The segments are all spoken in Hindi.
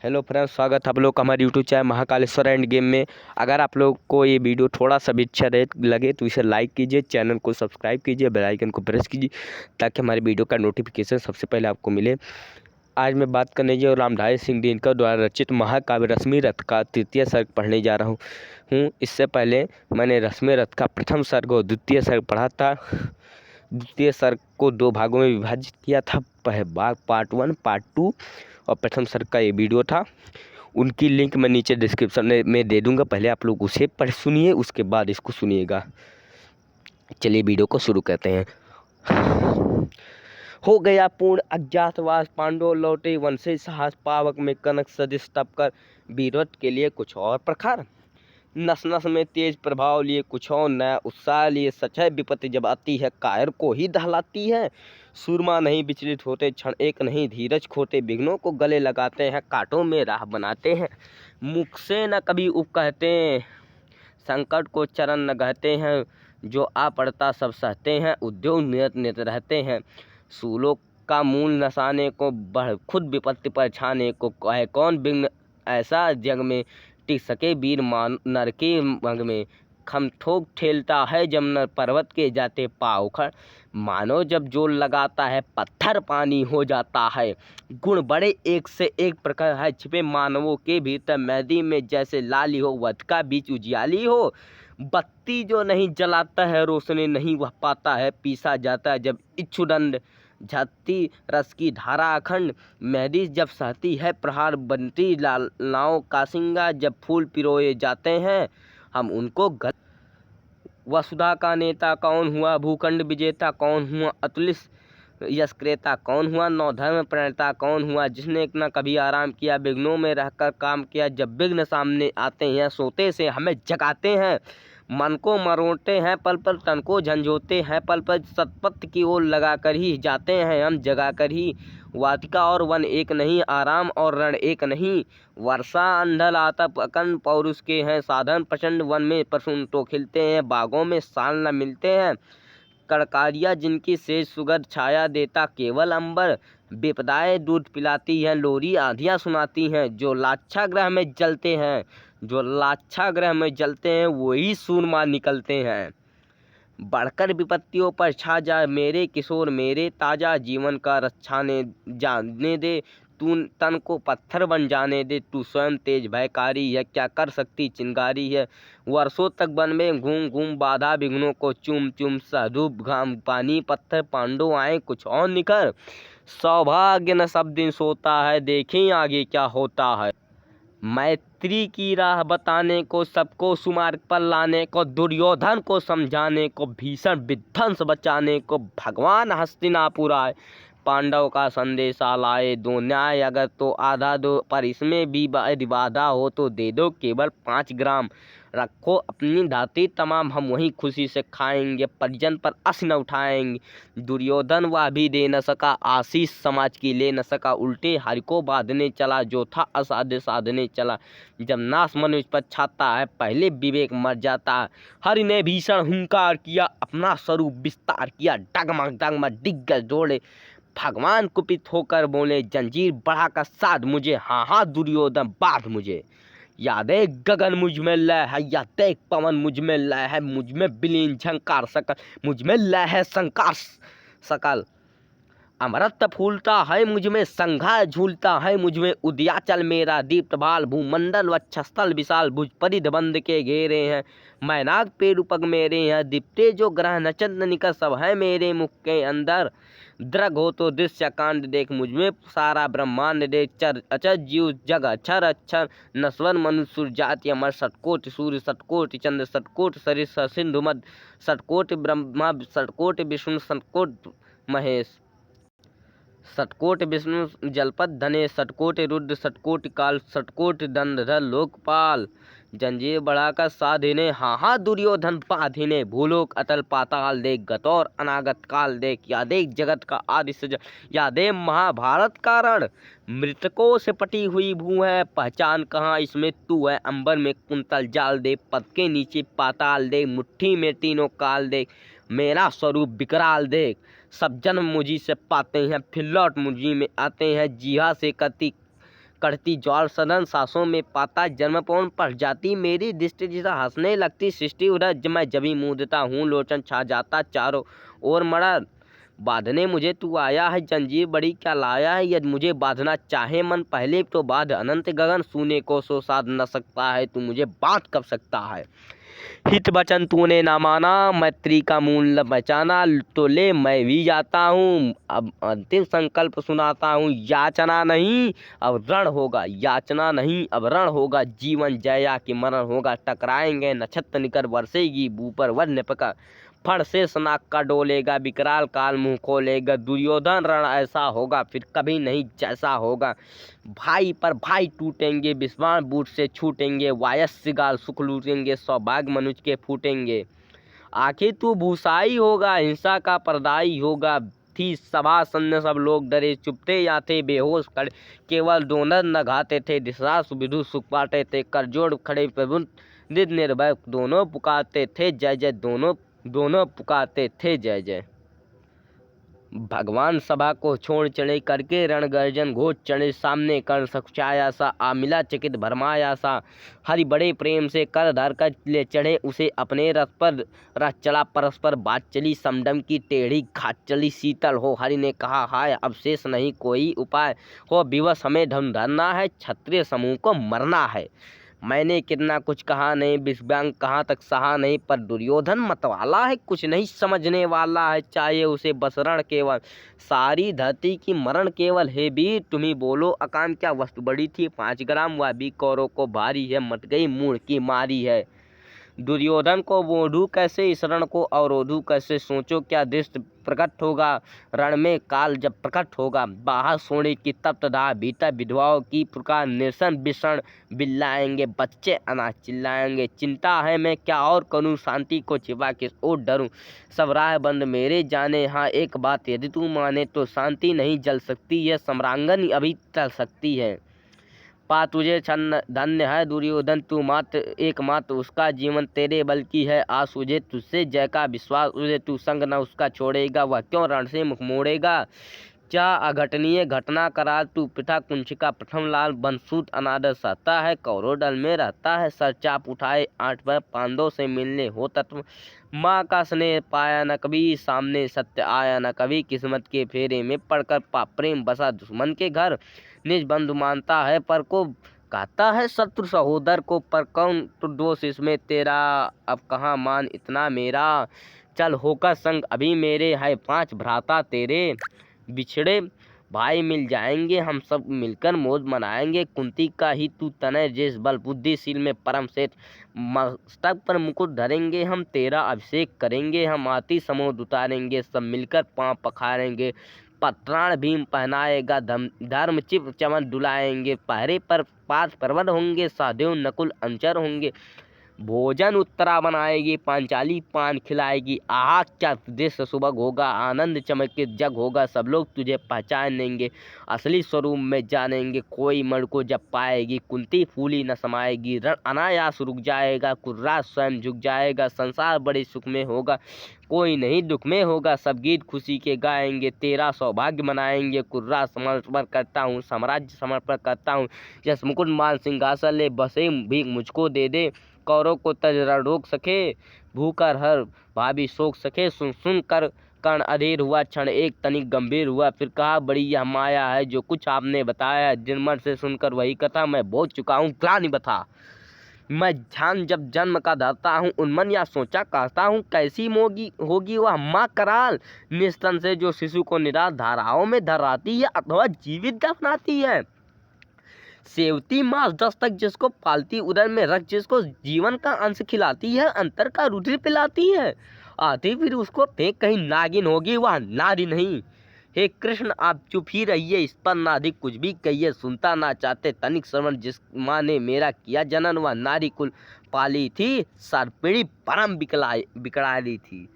हेलो फ्रेंड्स, स्वागत है आप लोग का हमारे YouTube channel Mahakaleshwar end game में। अगर आप लोग को ये वीडियो थोड़ा सा भी अच्छा लगे तो इसे लाइक कीजिए, चैनल को सब्सक्राइब कीजिए, बेल आइकन को प्रेस कीजिए ताकि हमारी वीडियो का नोटिफिकेशन सबसे पहले आपको मिले। आज मैं बात करने जो रामधारी सिंह दिनकर द्वारा रचित महाकाव्य रश्मि रथ का तृतीय सर्ग पढ़ने जा रहा हूँ। इससे पहले मैंने रश्मि रथ का प्रथम सर्ग और द्वितीय सर्ग पढ़ा था। द्वितीय सर्ग को दो भागों में विभाजित किया था, भाग पार्ट 1, पार्ट 2 और प्रथम सर्ग का ये वीडियो था। उनकी लिंक मैं नीचे डिस्क्रिप्शन में दे दूंगा। पहले आप लोग उसे पढ़ सुनिए, उसके बाद इसको सुनिएगा। चलिए वीडियो को शुरू करते हैं। हो गया पूर्ण अज्ञातवास, पांडव लौटे वन से साहस, पावक में कनक सदिश तप कर वीरत्व के लिए कुछ और प्रखर, नस नस में तेज प्रभाव लिए कुछ और नया उत्साह लिए। सचय विपत्ति जब आती है कायर को ही दहलाती है, सूरमा नहीं विचलित होते क्षण एक नहीं धीरज खोते, विघ्नों को गले लगाते हैं कांटों में राह बनाते हैं, मुख से न कभी उप कहते हैं, संकट को चरण न गहते हैं, जो आ पड़ता सब सहते हैं, उद्योग नियत नियत रहते हैं, सूलों का मूल नसाने को बढ़ खुद विपत्ति पर छाने को, है कौन विघ्न ऐसा जग में टिक सके वीर मान नर के अंग में, खम ठोक ठेलता है जमनर पर्वत के जाते पाव उखड़, मानो जब जोर लगाता है पत्थर पानी हो जाता है, गुण बड़े एक से एक प्रकार है छिपे मानवों के भीतर, मैदी में जैसे लाली हो वध का बीच उजियाली हो, बत्ती जो नहीं जलाता है रोशनी नहीं वह पाता है, पीसा जाता है जब इच्छुदंड झरती रस की धारा अखंड, मेहदी जब सहती है प्रहार बनती लालाओं कासिंगा, जब फूल पिरोए जाते हैं हम उनको गल। वसुधा का नेता कौन हुआ, भूखंड विजेता कौन हुआ, अतुलित यश क्रेता कौन हुआ, नवधर्म प्रणेता कौन हुआ, जिसने न कभी आराम किया विघ्नों में रहकर काम किया, जब विघ्न सामने आते हैं सोते से हमें जगाते हैं, मन को मरोड़ते हैं पल पल, तन को झंझोते हैं पल पल, सतपथ की ओर लगा कर ही जाते हैं हम जगा कर ही, वाटिका और वन एक नहीं, आराम और रण एक नहीं, वर्षा अंधल आतप अकन पौरुष के हैं साधन, प्रचंड वन में प्रसून तो खिलते हैं, बागों में साल न मिलते हैं, कड़कारियाँ जिनकी सेज सुगंध छाया देता केवल अंबर, विपदाएं दूध पिलाती हैं लोरी आंधियाँ सुनाती हैं, जो लाक्षागृह में जलते हैं वही सूरमा निकलते हैं, बढ़कर विपत्तियों पर छा जा मेरे किशोर मेरे ताजा, जीवन का रक्षाने जाने दे तू तन को पत्थर बन जाने दे, तू स्वयं तेज भयकारी है क्या कर सकती चिंगारी है, वर्षों तक वन में घूम घूम बाधा विघ्नों को चूम चूम, सधूप घाम पानी पत्थर पांडव आए कुछ और निकर, सौभाग्य न सब दिन सोता है देखें आगे क्या होता है, मैत्री की राह बताने को सबको सुमार्ग पर लाने को, दुर्योधन को समझाने को भीषण विध्वंस बचाने को, भगवान हस्तिनापुर आए पांडव का संदेशा लाए, दो न्याय अगर तो आधा दो पर इसमें भी बाधा हो तो दे दो केवल 5 ग्राम, रखो अपनी धाती तमाम हम वहीं खुशी से खाएंगे, परिजन पर अस न उठाएंगे, दुर्योधन वह भी दे न सका आशीष समाज की ले न सका, उल्टे हरि को बांधने चला जो था असाध्य साधने चला, जब नाश मनुष्य पर छाता है पहले विवेक मर जाता है, हरि ने भीषण हुंकार किया अपना स्वरूप विस्तार किया, डगमग डगमग दिग्गज दौड़े भगवान कुपित होकर बोले, जंजीर बढ़ाकर साध मुझे हाँ हाँ दुर्योधन बांध मुझे, या देख गगन मुझ में लय है या देख पवन मुझ में लय है, मुझ में विलीन झंकार सकल मुझ में लय है संकार सकल, अमृत फूलता है मुझ में संघा झूलता है मुझ में, उदयाचल मेरा दीप्त भाल भूमंडल वक्षस्थल विशाल, भुज परिध बंद के घेरे हैं, मैनाक पेड़ उपग मेरे हैं, दीप्ते जो ग्रह नचंद निकट सब है मेरे मुख के अंदर, दृग हो तो दृश्य कांड देख मुझ में सारा ब्रह्मांड देख, चर अचर जीव जग अक्षर अक्षर, नस्वर मनुष्य जाति अमर, सटकोट सूर्य सटकोट चंद्र सटकोट सरिस सिंधु मद, सटकोट ब्रह्मा सटकोट विष्णु सटकोट महेश, सटकोट विष्णु जलपद धने, सटकोट रुद्र सटकोट काल, सटकोट दंडधर लोकपाल, जंजीर बढ़ाकर साधिने हाँ हाँ दुर्योधन बाधिने, भूलोक अतल पाताल देख गतौर अनागत काल देख, या देख जगत का आदि सृजन या देख महाभारत का रण, मृतकों से पटी हुई भू है पहचान कहाँ इसमें तू है, अंबर में कुंतल जाल देख पद के नीचे पाताल देख, मुट्ठी में तीनों काल देख मेरा स्वरूप विकराल देख, सब जन्म मुझी से पाते हैं फिर लौट मुझी में आते हैं, जीहा से करती करती ज्वाल सदन, सांसों में पाता जन्म पवन, पड़ जाती मेरी दृष्टि जिसा हंसने लगती सृष्टि उधर, मैं जभी मूंदता हूँ लोचन छा जाता चारों ओर मड़ा। बांधने मुझे तू आया है, जंजीर बड़ी क्या लाया है, यदि मुझे बांधना चाहे मन पहले तो बांध अनंत गगन, सूने को सो साध न सकता है, तू मुझे बांध कब सकता है। हित वचन तूने ना माना, मैत्री का मूल पहचाना, तो ले मैं भी जाता हूँ, अब अंतिम संकल्प सुनाता हूँ। याचना नहीं अब रण होगा, याचना नहीं अब रण होगा, जीवन जया कि मरण होगा, टकराएंगे नक्षत्र निकर बरसेगी ऊपर वन्य पका, फण से सनाक का डोलेगा, विकराल काल मुंह खोलेगा, दुर्योधन रण ऐसा होगा फिर कभी नहीं जैसा होगा। भाई पर भाई टूटेंगे, विस्वाण बूट से छूटेंगे, वायस्य गाल सुख लूटेंगे, सौभाग्य मनुष्य के फूटेंगे। आखिर तू भूसाई होगा, हिंसा का परदाई होगा, थी सभा सन्न सब लोग डरे, चुपते या थे बेहोश खड़े, केवल दोनों न घाते थे, दिशा सुविधु सुख पाते थे, कर जोड़ खड़े प्रभु निर्भय, दोनों पुकारते थे जय जय, दोनों पुकारते थे जय जय। भगवान सभा को छोड़ चढ़े, करके रण गर्जन घोष चढ़े, सामने कर्ण सकुचाया सा, आमिला चकित भरमाया सा, हरि बड़े प्रेम से कर धर कर ले चढ़े उसे अपने रथ पर, रथ चला परस्पर बात चली, समडम की टेढ़ी घात चली शीतल हो, हरि ने कहा हाय अब शेष नहीं कोई उपाय, हो विवश हमें धन धरना है, क्षत्रिय समूह को मरना है। मैंने कितना कुछ कहा नहीं, विषव्यंग कहाँ तक सहा नहीं, पर दुर्योधन मतवाला है, कुछ नहीं समझने वाला है, चाहिए उसे बस रण केवल, सारी धरती की मरण केवल। हे वीर तुम्ही बोलो अकाम क्या वस्तु बड़ी थी, 5 ग्राम वह भी कौरों को भारी है, मट गई मूढ़ की मारी है। दुर्योधन को बोधू कैसे, इस रण को अवरोधू कैसे, सोचो क्या दृष्ट प्रकट होगा, रण में काल जब प्रकट होगा, बाहर सोने की तप्त दाह, भीतर विधवाओं की पुकार, निर्सन विषण बिल्लाएंगे, बच्चे अनाज चिल्लाएंगे, चिंता है मैं क्या और करूं, शांति को छिपा किस ओर डरूं, सब राह बंद मेरे जाने, हाँ एक बात यदि तू माने, तो शांति नहीं जल सकती है, सम्रांगन अभी टल सकती है। पा तुझे छन्न धन्य है दुर्योधन, तू मात्र एकमात्र उसका जीवन तेरे बल की है आस, तुझे तुझसे जय का विश्वास, उसे तू संग न उसका छोड़ेगा, वह क्यों रण से मुख मोड़ेगा। क्या अघटनीय घटना करा तू, पिता कुंचिका प्रथम लाल, बनसूत अनादर सहता है, कौरव दल में रहता है, सर चाप उठाए 8 पर पांडवों से मिलने हो तत्व, माँ का स्नेह पाया न कभी, सामने सत्य आया न कभी, किस्मत के फेरे में पड़कर प्रेम बसा दुश्मन के घर, निज बंधु मानता है पर को, कहता है शत्रु सहोदर को, पर कौन तो दोष इसमें तेरा, अब कहाँ मान इतना मेरा, चल होकर संग अभी मेरे, है 5 भ्राता तेरे, बिछड़े भाई मिल जाएंगे, हम सब मिलकर मौज मनाएंगे, कुंती का ही तू तनय जिस बल, बुद्धिशील में परम श्रेष्ठ, मस्तक पर मुकुट धरेंगे हम, तेरा अभिषेक करेंगे हम, आती समोद उतारेंगे, सब मिलकर पांव पखारेंगे, पत्राण भीम पहनाएगा, धर्म चिप चमन डुलाएंगे, पहरे पर 5 पर्वत होंगे, सहदेव नकुल अंचर होंगे, भोजन उत्तरा बनाएगी, पांचाली पान खिलाएगी, आहा क्या दृश्य सुभग होगा, आनंद चमक के जग होगा, सब लोग तुझे पहचानेंगे, असली स्वरूप में जानेंगे, कोई मण को जब पाएगी, कुंती फूली न समाएगी, रण अनायास रुक जाएगा, कुर्राज स्वयं झुक जाएगा, संसार बड़े सुख में होगा, कोई नहीं दुख में होगा, सब गीत खुशी के गाएंगे, तेरा सौभाग्य मनाएंगे, कुर्राज समर्पण करता हूँ, साम्राज्य समर्पण करता हूँ, यस मुकुट मान सिंहासन ले, बसे भी मुझको दे दे, कौरों को तज रण रोक सके, भूकर हर भाभी सोख सके, सुन सुन कर कर्ण अधीर हुआ, क्षण एक तनिक गंभीर हुआ, फिर कहा बड़ी यह माया है जो कुछ आपने बताया, जिनमन से सुनकर वही कथा मैं बोल चुका हूँ, ग्लानि बता। मैं ध्यान जब जन्म का धरता हूँ, उन्मन या सोचा कहता हूँ, कैसी होगी वह माँ कराल, निस्तन से जो शिशु को निराश धाराओं में धराती है अथवा जीवित दफनाती है, सेवती मास 10 तक जिसको पालती, उदर में रख जिसको जीवन का अंश खिलाती है, अंतर का रुधिर पिलाती है, आधी फिर उसको फेंक कहीं नागिन होगी वह नारी नहीं। हे कृष्ण आप चुप ही रहिए, इस पर ना अधिक कुछ भी कहिए, सुनता ना चाहते तनिक श्रवण, जिस माँ ने मेरा किया जनन वह नारी कुल पाली थी, सर्पिणी परम बिकड़ाली थी,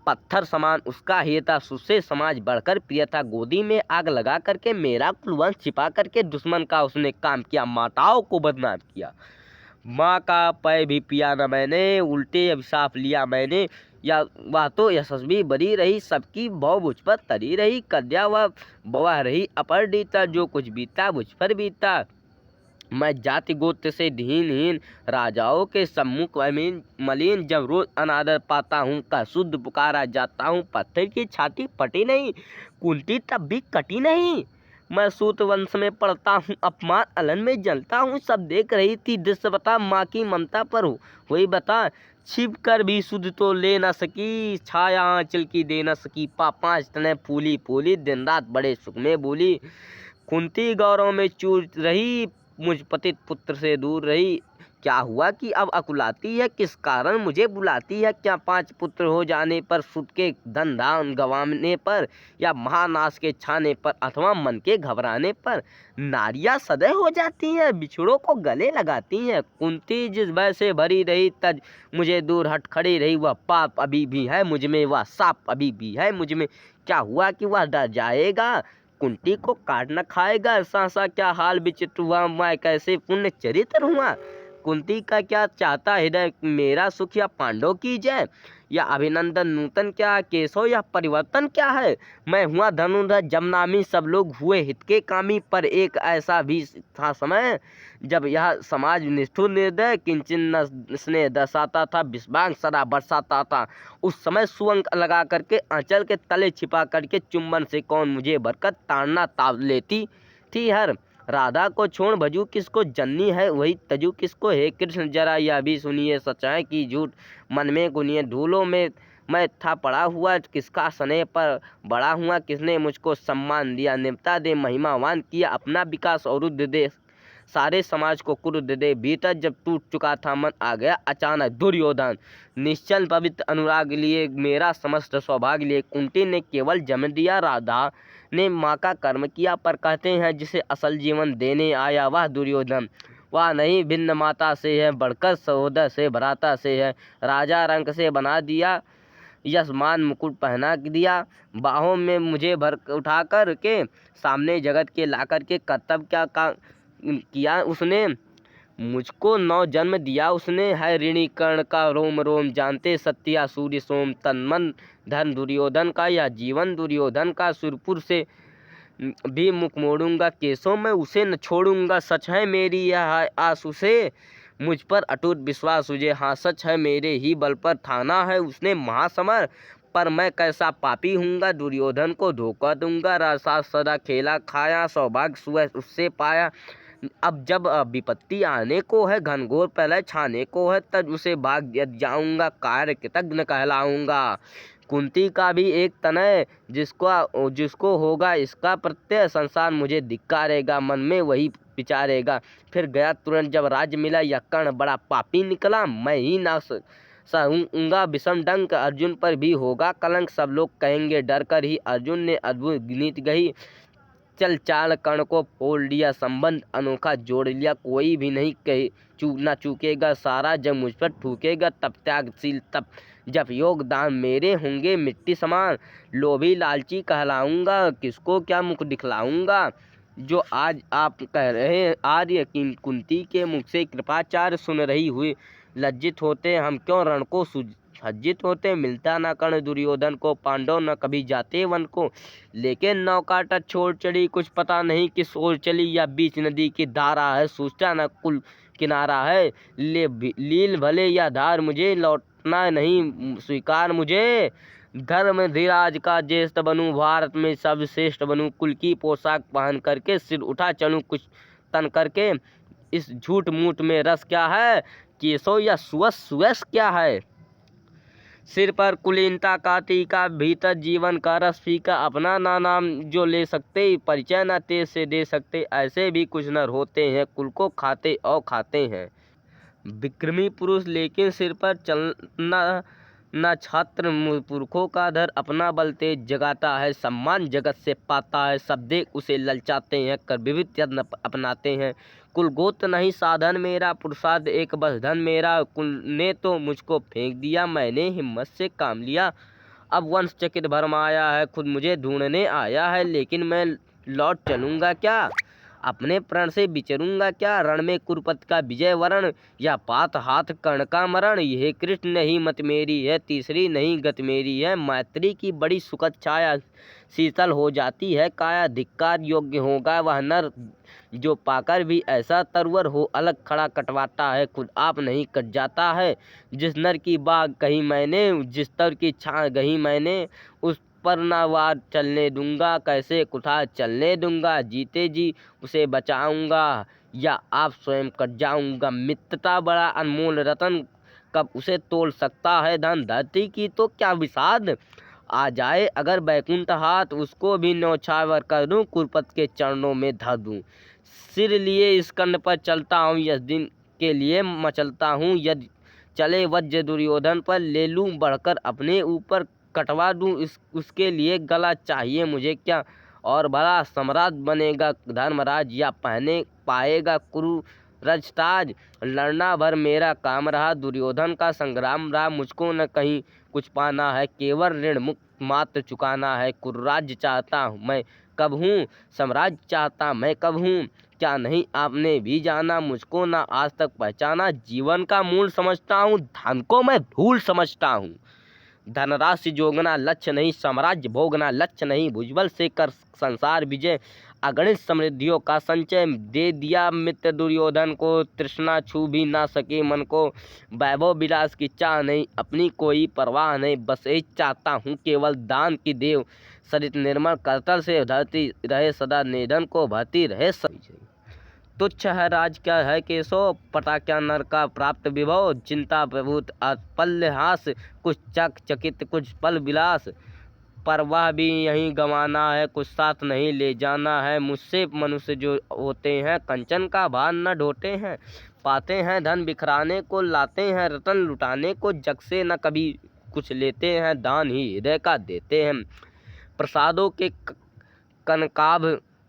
पत्थर समान उसका हिय था, उससे समाज बढ़कर प्रिय था, गोदी में आग लगा करके मेरा कुलवंश छिपा करके दुश्मन का उसने काम किया, माताओं को बदनाम किया, माँ का पै भी पिया न मैंने, उल्टे अभिशाप लिया मैंने, या वह तो यशस्वी बरी रही, सबकी भव मुझ पर तरी रही, कन्या वह रही अपरडिता, जो कुछ बीता मुझ पर बीता, मैं जाति गोत्र से दीनहीन राजाओं के सम्मुख मलिन जब रोज अनादर पाता हूँ का शुद्ध पुकारा जाता हूँ। पत्थर की छाती फटी नहीं, कुंती तब भी कटी नहीं। मैं सूत वंश में पढ़ता हूँ, अपमान अलन में जलता हूँ। सब देख रही थी दृश्य बता, माँ की ममता पर हुई बता। छिप कर भी सुध तो ले न सकी, छाया आंचल की दे न सकी। पाँच तने फूली फूली, दिन रात बड़े सुख में बोली। कुंती गौरव में चूर रही, मुझ पतित पुत्र से दूर रही। क्या हुआ कि अब अकुलाती है, किस कारण मुझे बुलाती है? क्या 5 पुत्र हो जाने पर, सुत के धन धान गंवाने पर, या महानाश के छाने पर, अथवा मन के घबराने पर नारियां सदै हो जाती हैं, बिछड़ों को गले लगाती हैं। कुंती जिस भय से भरी रही, तज मुझे दूर हट खड़ी रही। वह पाप अभी भी है मुझ में, वह साप अभी भी है मुझ में। क्या हुआ कि वह डर जाएगा, कुंती को काट न खाएगा? सा क्या हाल विचित्र हुआ, मैं कैसे पुण्य चरित्र हुआ। कुंती का क्या चाहता हृदय, मेरा सुख या पांडव की जय? या अभिनंदन नूतन क्या, केशव या परिवर्तन क्या है? मैं हुआ धनुर्धर जमनामी, सब लोग हुए हित के कामी। पर एक ऐसा भी था समय, जब यह समाज निष्ठुर निर्दय, किंचन न स्नेह दर्शाता था, विषबाण सदा बरसाता था। उस समय सुअंक लगा करके आंचल के तले छिपा करके चुंबन से कौन मुझे बरकत ताड़ना ताव लेती थी हर। राधा को छोड़ भजू किसको, जननी है वही तजू किसको। हे कृष्ण जरा यह भी सुनिए, सच्चाई की झूठ मन में गुनिए। धूलों में मैं था पड़ा हुआ, किसका स्नेह पर बड़ा हुआ। किसने मुझको सम्मान दिया, निमता दे महिमावान किया। अपना विकास और रुद्र दे, सारे समाज को क्रुद्ध दे। भीतर जब टूट चुका था मन, आ गया अचानक दुर्योधन। निश्चल पवित्र अनुराग लिए, मेरा समस्त सौभाग्य लिए। कुंती ने केवल जन्म दिया, राधा ने माँ का कर्म किया। पर कहते हैं जिसे असल जीवन देने आया वह दुर्योधन, वह नहीं भिन्न माता से है, बढ़कर सहोदर से भ्राता से है। राजा रंग से बना दिया, यशमान मुकुट पहना दिया। बाहों में मुझे भर उठा कर के सामने जगत के लाकर के कर्तव्य क्या किया उसने। मुझको 9 जन्म दिया उसने, है ऋणी कर्ण का रोम रोम जानते। सत्या सूर्य सोम तन मन धन दुर्योधन का, या जीवन दुर्योधन का। सुरपुर से भी मुख मोड़ूंगा, केशों में उसे न छोड़ूंगा। सच है मेरी यह आस उसे, मुझ पर अटूट विश्वास तुझे। हाँ सच है मेरे ही बल पर ठाना है उसने महासमर। पर मैं कैसा पापी हूँगा, दुर्योधन को धोखा दूंगा। रासा सदा खेला खाया, सौभाग्य सुबह उससे पाया। अब जब विपत्ति आने को है, घनघोर प्रलय छाने को है, तब उसे भाग जाऊंगा, कार्य कृतज्ञ कहलाऊंगा। कुंती का भी एक तनय, जिसको होगा इसका प्रत्यय। संसार मुझे धिक्कारेगा, मन में वही विचारेगा। फिर गया तुरंत जब राज्य मिला, यह कर्ण बड़ा पापी निकला। मैं ही ना सहूंगा विषम डंक, अर्जुन पर भी होगा कलंक। सब लोग कहेंगे डर कर ही, अर्जुन ने अद्भुत नीति गही। चल चाल कर्ण को फोड़ लिया, संबंध अनोखा जोड़ लिया। कोई भी नहीं कहे ना चूकेगा, सारा जग मुझ पर ठूकेगा। तब त्यागशील तब जब योगदान मेरे होंगे मिट्टी समान। लोभी लालची कहलाऊंगा, किसको क्या मुख दिखलाऊंगा। जो आज आप कह रहे हैं आर्य, कुंती के मुख से कृपाचार्य सुन रही हुई लज्जित होते। हम क्यों रण को सज्जित होते। मिलता न कर्ण दुर्योधन को, पांडव न कभी जाते वन को। लेकिन नौका तट छोड़ चली, कुछ पता नहीं किस ओर चली। या बीच नदी की धारा है, सोचा न कुल किनारा है। लील भले या धार, मुझे लौटना नहीं स्वीकार मुझे। धर्म धीराज का ज्येष्ठ बनूं, भारत में सब श्रेष्ठ बनूं। कुल की पोशाक पहन करके सिर उठा चलूं, कुछ तन करके। इस झूठ मूठ में रस क्या है, केशव या सुयस क्या है। सिर पर कुलीनता का टीका, भीतर जीवन का रस फीका। अपना ना नाम जो ले सकते, परिचय न तेज से दे सकते। ऐसे भी कुछ नर होते हैं, कुल को खाते और खाते हैं। विक्रमी पुरुष लेकिन सिर पर चलना न छात्र पुरखों का धर। अपना बल तेज जगाता है, सम्मान जगत से पाता है। सब देख उसे ललचाते हैं, कर विविध यत्न अपनाते हैं। कुल गोत्र नहीं साधन मेरा, पुरुषार्थ एक बस धन मेरा। कुल ने तो मुझको फेंक दिया, मैंने हिम्मत से काम लिया। अब वंश चकित भरमाया है, खुद मुझे ढूंढने आया है। लेकिन मैं लौट चलूंगा क्या, अपने प्रण से विचरूंगा क्या, रण में कुरुपत का विजय वरण, या पात हाथ कर्ण का मरण। यह कृष्ण नहीं मत मेरी है, तीसरी नहीं गत मेरी है, मैत्री की बड़ी सुखद छाया, शीतल हो जाती है काया। धिक्कार योग्य होगा वह नर, जो पाकर भी ऐसा तरवर हो, अलग खड़ा कटवाता है, खुद आप नहीं कट जाता है। जिस नर की बाग कही मैंने, जिस तर की छां गही मैंने, उस पर ना वार चलने दूंगा, कैसे कुठार चलने दूंगा। जीते जी उसे बचाऊंगा, या आप स्वयं कट जाऊंगा। मित्रता बड़ा अनमोल रतन, कब उसे तोल सकता है धन। धरती की तो क्या विषाद, आ जाए अगर बैकुंठ हाथ, उसको भी न्यौछावर कर दूं, कुरुपत के चरणों में धर दूं। सिर लिए स्कंद पर चलता हूँ, यस दिन के लिए मचलता हूँ। यदि चले वज्र दुर्योधन पर, ले लूँ बढ़कर अपने ऊपर, कटवा दूँ उसके लिए गला। चाहिए मुझे क्या और भला, सम्राट बनेगा धर्मराज, या पहने पाएगा कुरु रजताज। लड़ना भर मेरा काम रहा, दुर्योधन का संग्राम रहा। मुझको न कहीं कुछ पाना है, केवल ऋण मुक्त मात्र चुकाना है। कुरुराज्य चाहता हूँ मैं कब हूँ, सम्राज्य चाहता मैं कब हूँ। क्या नहीं आपने भी जाना, मुझको ना आज तक पहचाना। जीवन का मूल समझता हूँ, धन को मैं धूल समझता हूँ। धनराशि जोगना लक्ष्य नहीं, साम्राज्य भोगना लक्ष्य नहीं। भुजबल से कर संसार विजय, अगणित समृद्धियों का संचय। दे दिया मित्र दुर्योधन को, तृष्णा छू भी ना सके मन को। वैभव विलास की चाह नहीं, अपनी कोई परवाह नहीं। बस यही चाहता हूँ केवल दान की देव, सरित निर्मल करतल से धरती रहे सदा, निधन को भरती रहे सदा। तुच्छ है राज क्या है केशो, पता क्या नर का प्राप्त विभव। चिंता प्रभुत पल्यहास, कुछ चक चकित कुछ पल विलास। पर वह भी यहीं गंवाना है, कुछ साथ नहीं ले जाना है। मुझसे मनुष्य जो होते हैं, कंचन का भार न ढोते हैं। पाते हैं धन बिखराने को, लाते हैं रतन लुटाने को। जग से न कभी कुछ लेते हैं, दान ही हृदय का देते हैं। प्रसादों के कनकाभ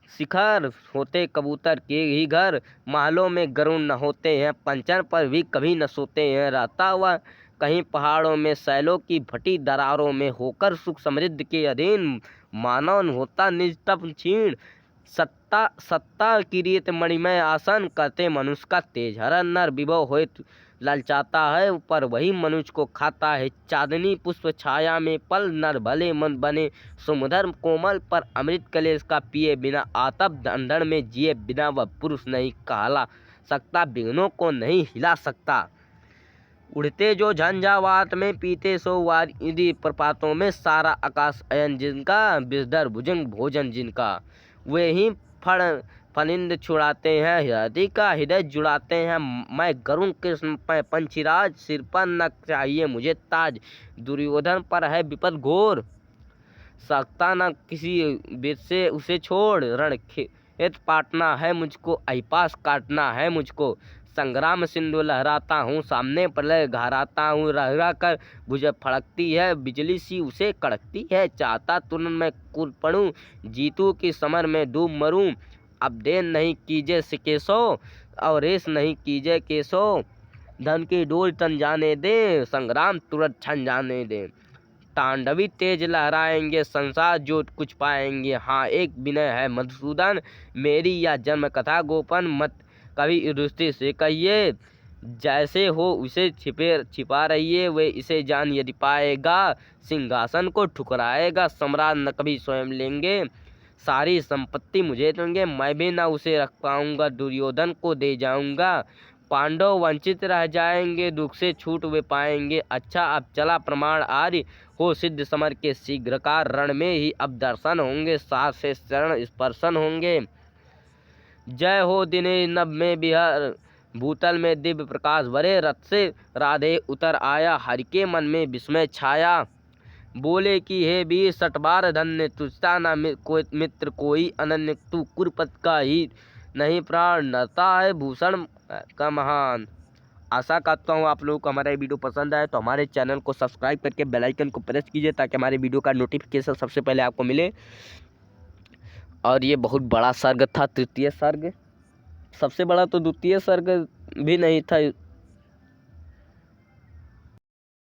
शिखर, होते कबूतर के ही घर। महलों में गरुड़ न होते हैं, पंचर पर भी कभी न सोते हैं। रहता हुआ कहीं पहाड़ों में, सैलों की फटी दरारों में, होकर सुख समृद्धि के अधीन। मानव होता निज तप क्षीण, सत्ता सत्ता किरीट मणिमय आसन। करते मनुष्य का तेज हरण, नर विभव होए ललचाता है, पर वही मनुष्य को खाता है। चांदनी पुष्प छाया में पल, नर भले मन बने सुमधुर कोमल। पर अमृत कलेश का पिए बिना, आतप अंधड़ में जिए बिना, वह पुरुष नहीं कहला सकता, विघ्नों को नहीं हिला सकता। उड़ते जो झंझावात में, पीते सो वारिधि प्रपातों में। सारा आकाश अयन जिनका, विषधर भुजंग भोजन जिनका। वे ही फनिंद छुड़ाते हैं, हृदय का हृदय जुड़ाते हैं। मैं गरुण कृष्ण पे पंछीराज, सिर पर न चाहिए मुझे ताज। दुर्योधन पर है विपद घोर, सकता न किसी वीर से उसे छोड़। रण खेत पाटना है मुझको, अहिपास काटना है मुझको। संग्राम सिंधु लहराता हूँ, सामने प्रलय घहराता हूँ। रह कर भुज फड़कती है, बिजली सी उसे कड़कती है। चाहता तुरंत मैं कूद पड़ूँ, जीतू की समर में डूब मरूँ। अब देर नहीं कीजिए केशो, और रेस नहीं कीजिए केशो। धन की डोर तन जाने दे, संग्राम तुरंत छन जाने दे। तांडवी तेज लहराएंगे, संसार जो कुछ पाएंगे। हाँ एक विनय है मधुसूदन, मेरी या जन्म कथा गोपन। मत कभी युधिष्ठिर से कहिए, जैसे हो उसे छिपा रहिए। वे इसे जान यदि पाएगा, सिंहासन को ठुकराएगा। सम्राट न कभी स्वयं लेंगे, सारी संपत्ति मुझे देंगे। मैं भी न उसे रख पाऊंगा, दुर्योधन को दे जाऊंगा। पांडव वंचित रह जाएंगे, दुख से छूट वे पाएंगे। अच्छा अब चला प्रमाण आर्य, हो सिद्ध समर के शीघ्र का। रण में ही अब दर्शन होंगे, साथ से चरण स्पर्शन होंगे। जय हो दिने नभ में बिहर, भूतल में दिव्य प्रकाश भरे। रथ से राधे उतर आया, हरि के मन में विस्मय छाया। बोले कि हे वीर सटवार धन्य, तुझता न कोई मित्र कोई अनन्य। तू कुरुपत का ही नहीं प्राण, नरता है भूषण का महान। आशा करता हूँ आप लोगों को हमारा ये वीडियो पसंद आए, तो हमारे चैनल को सब्सक्राइब करके बेल आइकन को प्रेस कीजिए, ताकि हमारे वीडियो का नोटिफिकेशन सबसे पहले आपको मिले। और ये बहुत बड़ा सर्ग था, तृतीय सर्ग। सबसे बड़ा तो द्वितीय सर्ग भी नहीं था,